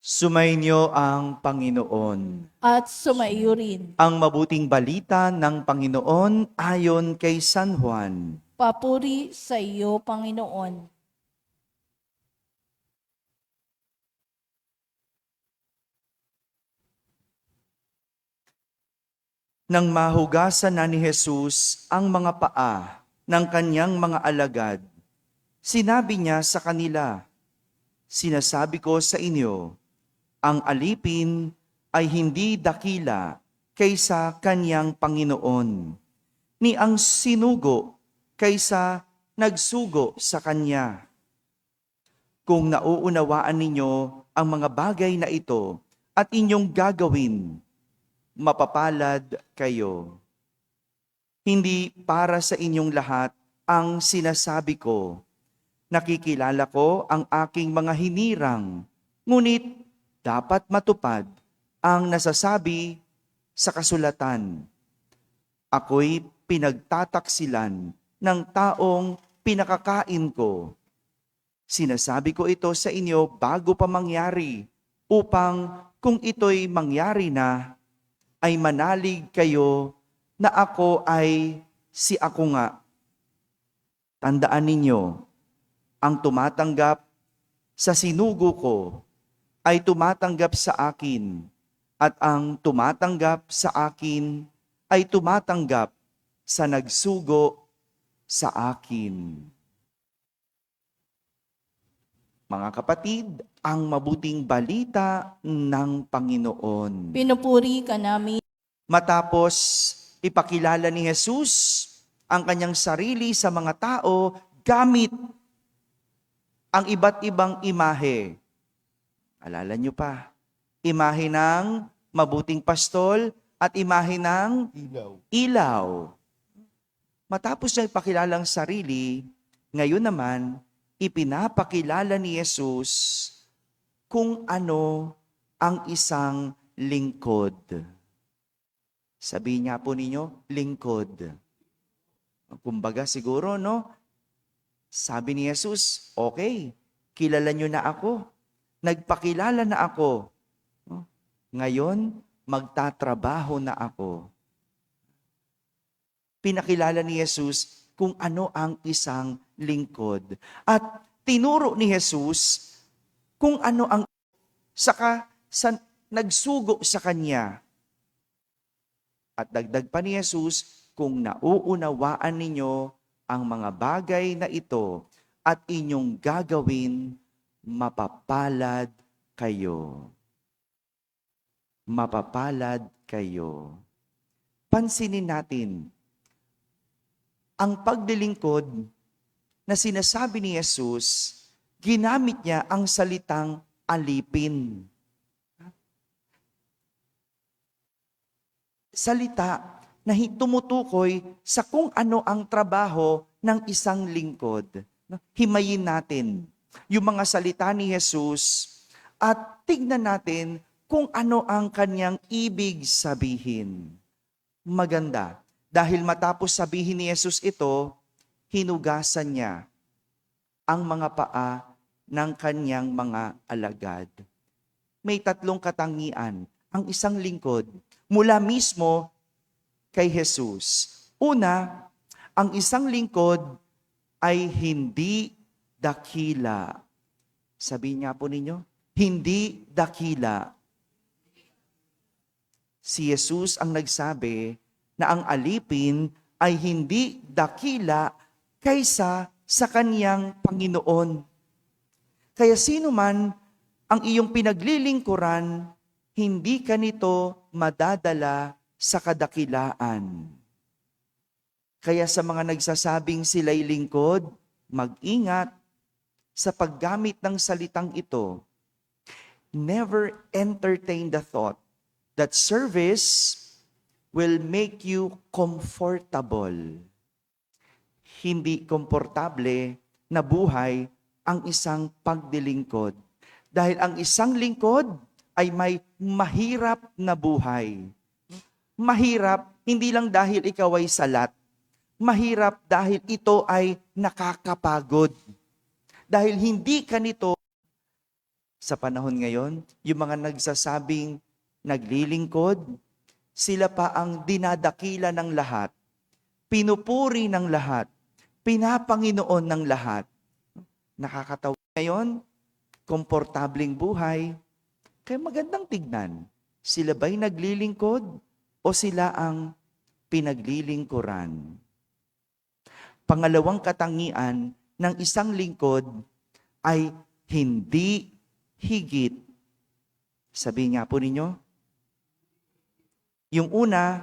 Sumainyo ang Panginoon. At sumaiyo rin. Ang mabuting balita ng Panginoon ayon kay San Juan. Papuri sa iyo, Panginoon. Nang mahugasan na ni Jesus ang mga paa ng kanyang mga alagad, sinabi niya sa kanila, "Sinasabi ko sa inyo, ang alipin ay hindi dakila kaysa kanyang Panginoon, ni ang sinugo kaysa nagsugo sa kanya. Kung nauunawaan ninyo ang mga bagay na ito at inyong gagawin, mapapalad kayo. Hindi para sa inyong lahat ang sinasabi ko. Nakikilala ko ang aking mga hinirang, ngunit dapat matupad ang nasasabi sa kasulatan. Ako'y pinagtataksilan ng taong pinakakain ko. Sinasabi ko ito sa inyo bago pa mangyari, upang kung ito'y mangyari na, ay manalig kayo na ako ay si ako nga. Tandaan ninyo, ang tumatanggap sa sinugo ko ay tumatanggap sa akin, at ang tumatanggap sa akin ay tumatanggap sa nagsugo sa akin." Mga kapatid, ang mabuting balita ng Panginoon. Pinupuri ka namin. Matapos ipakilala ni Jesus ang kanyang sarili sa mga tao gamit ang iba't ibang imahe. Alala nyo pa, imahe ng mabuting pastol at imahe ng ilaw. Matapos niya ipakilala ang sarili, ngayon naman, ipinapakilala ni Jesus kung ano ang isang lingkod. Sabihin niya po ninyo, lingkod. Kumbaga siguro, no? Sabi ni Jesus, okay, kilala niyo na ako. Nagpakilala na ako. Ngayon, magtatrabaho na ako. Pinakilala ni Jesus kung ano ang isang lingkod. At tinuro ni Jesus kung ano ang saka sa nagsugo sa kanya. At dagdag pa ni Jesus, kung nauunawaan ninyo ang mga bagay na ito at inyong gagawin, mapapalad kayo. Mapapalad kayo. Pansinin natin, ang paglilingkod na sinasabi ni Jesus, ginamit niya ang salitang alipin. Salita na tumutukoy sa kung ano ang trabaho ng isang lingkod. Himayin natin yung mga salita ni Jesus at tignan natin kung ano ang kanyang ibig sabihin. Maganda. Dahil matapos sabihin ni Jesus ito, hinugasan niya ang mga paa ng kanyang mga alagad. May tatlong katangian ang isang lingkod mula mismo kay Jesus. Una, ang isang lingkod ay hindi dakila. Sabihin nga po ninyo, hindi dakila. Si Jesus ang nagsabi na ang alipin ay hindi dakila kaysa sa kaniyang Panginoon. Kaya sino man ang iyong pinaglilingkuran, hindi ka nito madadala sa kadakilaan. Kaya sa mga nagsasabing sila'y lingkod, mag-ingat sa paggamit ng salitang ito. Never entertain the thought that service will make you comfortable. Hindi komportable na buhay ang isang pagdilingkod. Dahil ang isang lingkod ay may mahirap na buhay. Mahirap, hindi lang dahil ikaw ay salat. Mahirap dahil ito ay nakakapagod. Dahil hindi ka nito sa panahon ngayon, yung mga nagsasabing naglilingkod, sila pa ang dinadakila ng lahat, pinupuri ng lahat, pinapanginoon ng lahat. Nakakatawa ngayon, komportabling buhay, kaya magandang tignan. Sila ba'y naglilingkod o sila ang pinaglilingkuran? Pangalawang katangian ng isang lingkod ay hindi higit. Sabihin nga po ninyo, yung una,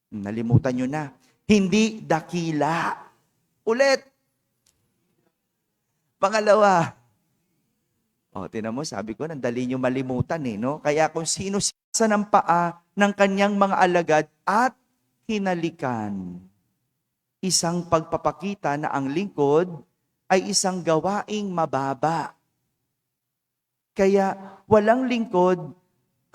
nalimutan nyo na, hindi dakila. Ulit. Pangalawa, tinan mo, sabi ko, nandali nyo malimutan no? Kaya kung sino sa ng paa ng kanyang mga alagad at hinalikan. Isang pagpapakita na ang lingkod ay isang gawaing mababa. Kaya walang lingkod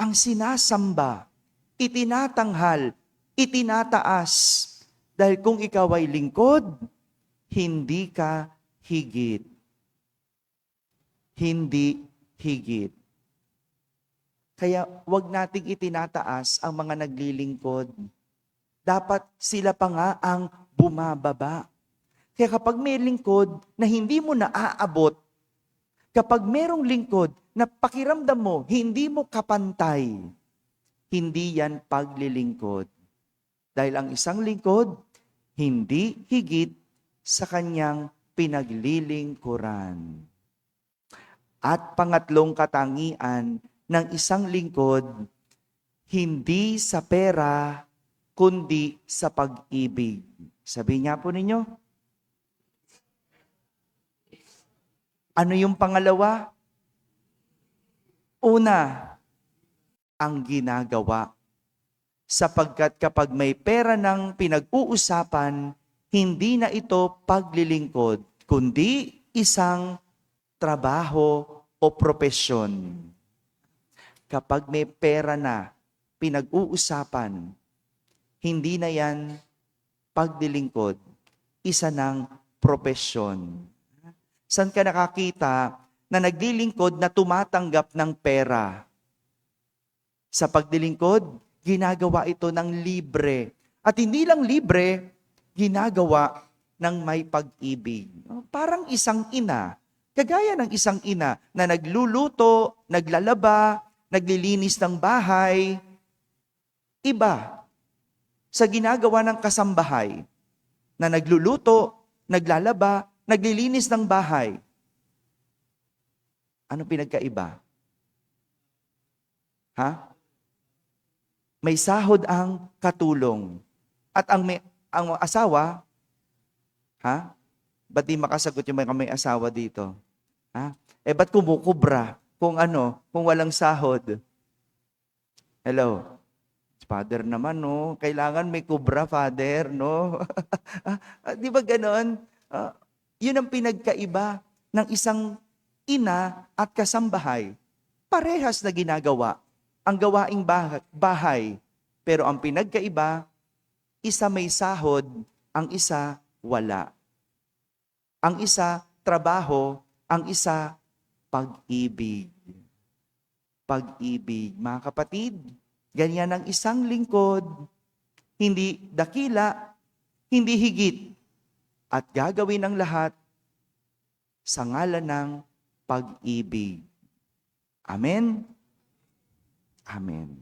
ang sinasamba, itinatanghal, itinataas. Dahil kung ikaw ay lingkod, hindi ka higit. Hindi higit. Kaya wag nating itinataas ang mga naglilingkod. Dapat sila pa nga ang bumababa. Kaya kapag may lingkod na hindi mo naaabot, kapag merong lingkod na pakiramdam mo, hindi mo kapantay, hindi yan paglilingkod. Dahil ang isang lingkod, hindi higit sa kanyang pinaglilingkuran. At pangatlong katangian ng isang lingkod, hindi sa pera, kundi sa pag-ibig. Sabihin niya po ninyo. Ano yung pangalawa? Una, ang ginagawa. Sapagkat kapag may pera ng pinag-uusapan, hindi na ito paglilingkod, kundi isang trabaho o propesyon. Kapag may pera na pinag-uusapan, hindi na yan paglilingkod, isa ng propesyon. Saan ka nakakita na naglilingkod na tumatanggap ng pera? Sa paglilingkod, ginagawa ito ng libre. At hindi lang libre, ginagawa ng may pag-ibig. Parang isang ina, kagaya ng isang ina na nagluluto, naglalaba, naglilinis ng bahay. Iba sa ginagawa ng kasambahay na nagluluto, naglalaba, naglilinis ng bahay. Ano pinagkaiba? Ha? May sahod ang katulong. At ang asawa, ba't di makasagot yung may asawa dito? Ba't kumukubra kung walang sahod? Hello? Father naman, no? Kailangan may kubra, Father, no? Di ba ganon? Yun ang pinagkaiba ng isang ina at kasambahay. Parehas na ginagawa ang gawaing bahay. Pero ang pinagkaiba, isa may sahod, ang isa wala. Ang isa trabaho, ang isa pag-ibig. Pag-ibig. Mga kapatid, ganyan ang isang lingkod, hindi dakila, hindi higit, at gagawin ang lahat sa ngalan ng pag-ibig. Amen? Amen.